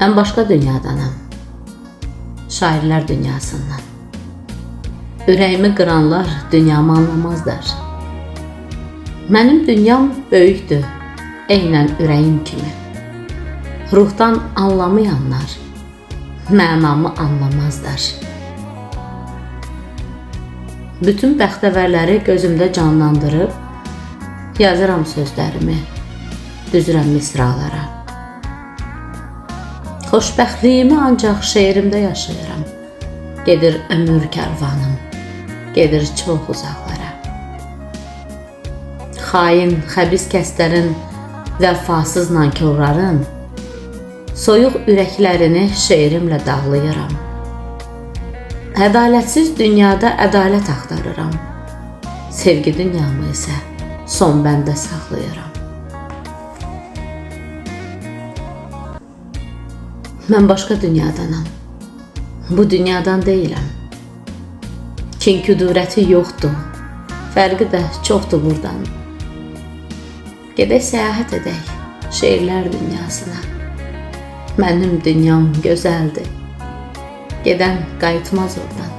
Mən başqa dünyadanam. Şairlər dünyasından. Ürəyimi qıranlar dünyamı anlamazlar. Mənim dünyam böyükdür, eynən ürəyim kimi. Ruhdan anlamayanlar mənamı anlamazlar. Bütün bəxtəvərləri gözümdə canlandırıb, yazıram sözlərimi, düzürəm misralara. Xoşbəxtliyimi ancaq şeirimdə yaşayıram. Gedir ömür kərvanım, gedir çox uzaqlara. Xain, xəbis kəslərin, vəfasız nankorların, soyuq ürəklərini şeirimlə dağlayıram. Ədalətsiz dünyada ədalət axtarıram. Sevgi dünyamı isə son bəndə saxlayıram. Mən başqa dünyadanam. Bu dünyadan deyiləm. Kin küdurəti yoxdur. Fərqi də çoxdur buradan. Gedək səyahət edək şeirlər dünyasına. Mənim dünyam gözəldir. Gedən qayıtmaz oradan.